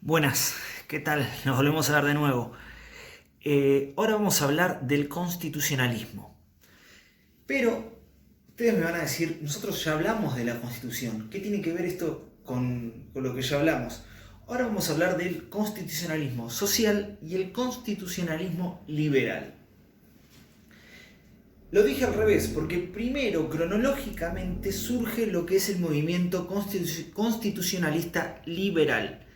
Buenas, ¿qué tal? Nos volvemos a ver de nuevo. Ahora vamos a hablar del constitucionalismo. Pero ustedes me van a decir, nosotros ya hablamos de la Constitución. ¿Qué tiene que ver esto con lo que ya hablamos? Ahora vamos a hablar del constitucionalismo social y el constitucionalismo liberal. Lo dije al revés, porque primero, cronológicamente, surge lo que es el movimiento constitucionalista liberal.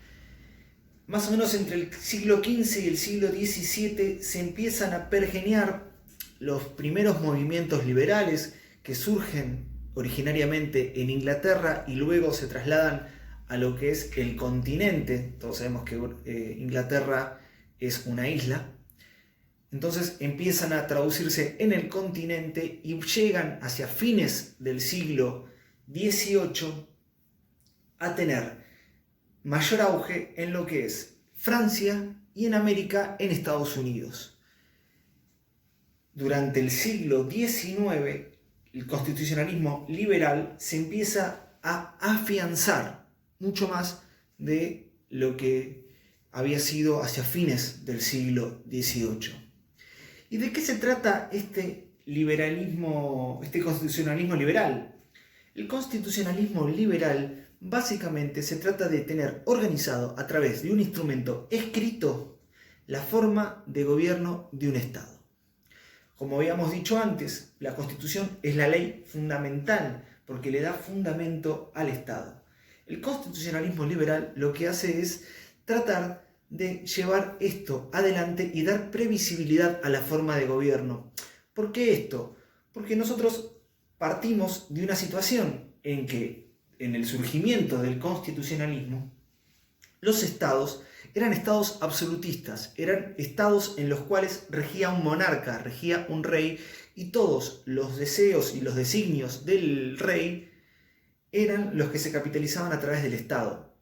Más o menos entre el siglo XV y el siglo XVII se empiezan a pergeñar los primeros movimientos liberales que surgen originariamente en Inglaterra y luego se trasladan a lo que es el continente. Todos sabemos que Inglaterra es una isla. Entonces empiezan a traducirse en el continente y llegan hacia fines del siglo XVIII a tener mayor auge en lo que es Francia y en América en Estados Unidos. Durante el siglo XIX, el constitucionalismo liberal se empieza a afianzar mucho más de lo que había sido hacia fines del siglo XVIII. ¿Y de qué se trata este liberalismo, este constitucionalismo liberal? El constitucionalismo liberal básicamente se trata de tener organizado a través de un instrumento escrito la forma de gobierno de un Estado. Como habíamos dicho antes, la Constitución es la ley fundamental porque le da fundamento al Estado. El constitucionalismo liberal lo que hace es tratar de llevar esto adelante y dar previsibilidad a la forma de gobierno. ¿Por qué esto? Porque nosotros partimos de una situación en que en el surgimiento del constitucionalismo, los estados eran estados absolutistas, eran estados en los cuales regía un monarca, regía un rey, y todos los deseos y los designios del rey eran los que se capitalizaban a través del Estado.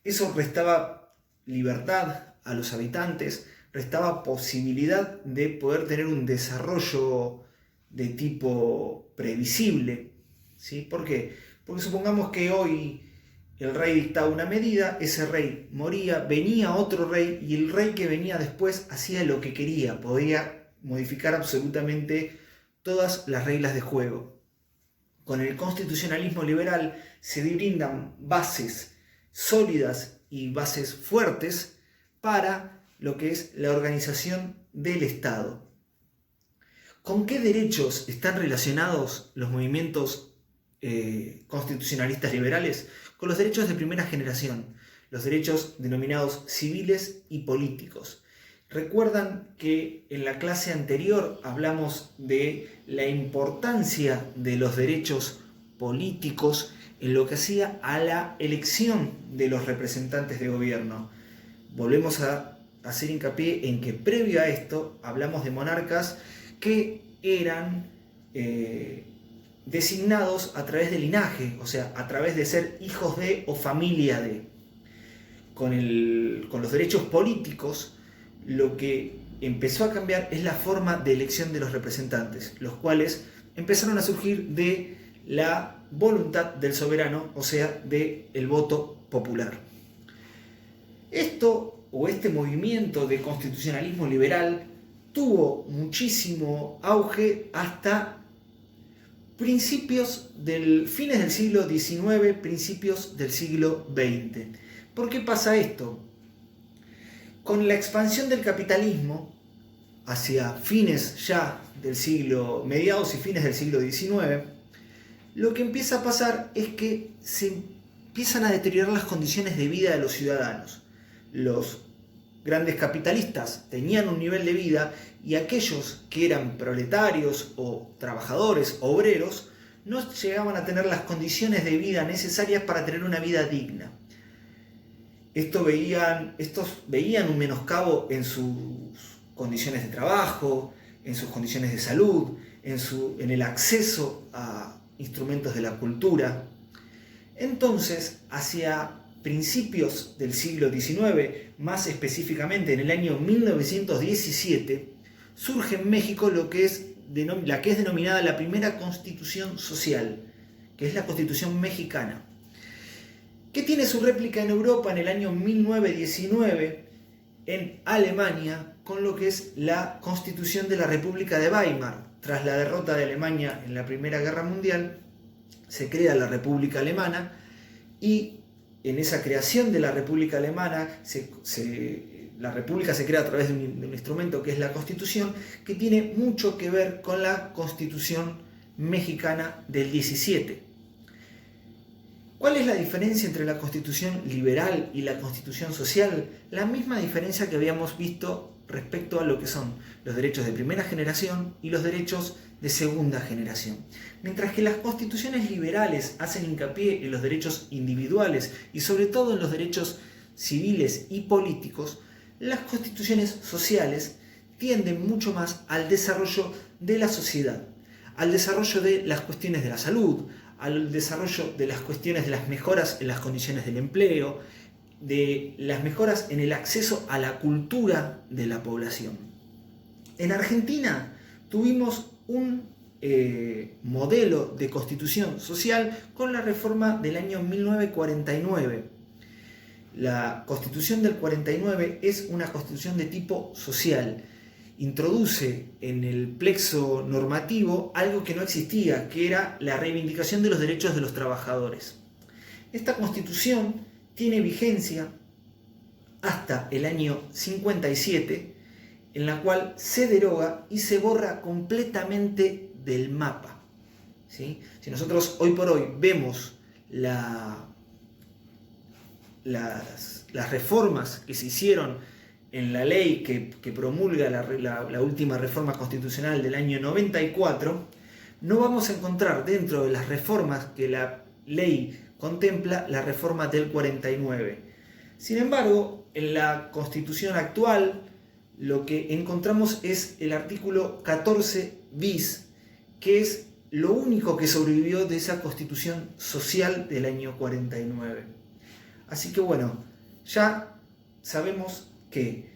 Eso restaba libertad a los habitantes, restaba posibilidad de poder tener un desarrollo de tipo previsible. ¿Sí? ¿Por qué? Porque supongamos que hoy el rey dictaba una medida, ese rey moría, venía otro rey y el rey que venía después hacía lo que quería, podía modificar absolutamente todas las reglas de juego. Con el constitucionalismo liberal se brindan bases sólidas y bases fuertes para lo que es la organización del Estado. ¿Con qué derechos están relacionados los movimientos constitucionalistas liberales? Con los derechos de primera generación, los derechos denominados civiles y políticos. Recuerdan que en la clase anterior hablamos de la importancia de los derechos políticos en lo que hacía a la elección de los representantes de gobierno. Volvemos a hacer hincapié en que previo a esto hablamos de monarcas que eran designados a través de linaje, o sea, a través de ser hijos de o familia de. Con los derechos políticos, lo que empezó a cambiar es la forma de elección de los representantes, los cuales empezaron a surgir de la voluntad del soberano, o sea, del voto popular. Esto, o este movimiento de constitucionalismo liberal, tuvo muchísimo auge hasta fines del siglo XIX, principios del siglo XX. ¿Por qué pasa esto? Con la expansión del capitalismo hacia fines ya del siglo, mediados y fines del siglo XIX, lo que empieza a pasar es que se empiezan a deteriorar las condiciones de vida de los ciudadanos. Los grandes capitalistas tenían un nivel de vida y aquellos que eran proletarios o trabajadores, obreros, no llegaban a tener las condiciones de vida necesarias para tener una vida digna. Estos veían un menoscabo en sus condiciones de trabajo, en sus condiciones de salud, en el acceso a instrumentos de la cultura. Entonces, hacia principios del siglo XIX, más específicamente en el año 1917, surge en México la que es denominada la primera constitución social, que es la Constitución mexicana. que tiene su réplica en Europa en el año 1919 en Alemania con lo que es la Constitución de la República de Weimar. Tras la derrota de Alemania en la Primera Guerra Mundial, se crea la República Alemana y en esa creación de la República Alemana, la República se crea a través de un instrumento que es la Constitución, que tiene mucho que ver con la Constitución mexicana del 17. ¿Cuál es la diferencia entre la Constitución liberal y la Constitución social? La misma diferencia que habíamos visto respecto a lo que son los derechos de primera generación y los derechos de segunda generación. Mientras que las constituciones liberales hacen hincapié en los derechos individuales y sobre todo en los derechos civiles y políticos, las constituciones sociales tienden mucho más al desarrollo de la sociedad, al desarrollo de las cuestiones de la salud, al desarrollo de las cuestiones de las mejoras en las condiciones del empleo, de las mejoras en el acceso a la cultura de la población. En Argentina tuvimos un modelo de constitución social con la reforma del año 1949. La constitución del 49 es una constitución de tipo social. Introduce en el plexo normativo algo que no existía, que era la reivindicación de los derechos de los trabajadores. Esta constitución tiene vigencia hasta el año 57, en la cual se deroga y se borra completamente del mapa. ¿Sí? Si nosotros hoy por hoy vemos las reformas que se hicieron en la ley que promulga la última reforma constitucional del año 94, no vamos a encontrar dentro de las reformas que la ley contempla la reforma del 49. Sin embargo, en la Constitución actual lo que encontramos es el artículo 14 bis, que es lo único que sobrevivió de esa Constitución social del año 49. Así que bueno, ya sabemos que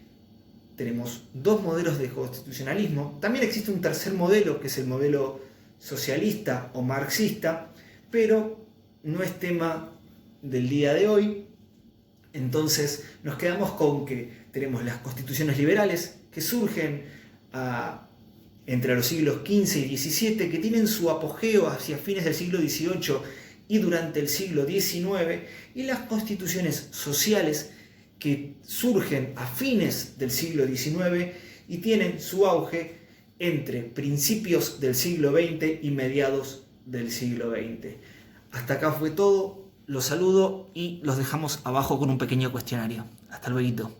tenemos dos modelos de constitucionalismo. También existe un tercer modelo, que es el modelo socialista o marxista, pero no es tema del día de hoy. Entonces nos quedamos con que tenemos las constituciones liberales que surgen entre los siglos XV y XVII, que tienen su apogeo hacia fines del siglo XVIII y durante el siglo XIX, y las constituciones sociales que surgen a fines del siglo XIX y tienen su auge entre principios del siglo XX y mediados del siglo XX. Hasta acá fue todo, los saludo y los dejamos abajo con un pequeño cuestionario. Hasta luego.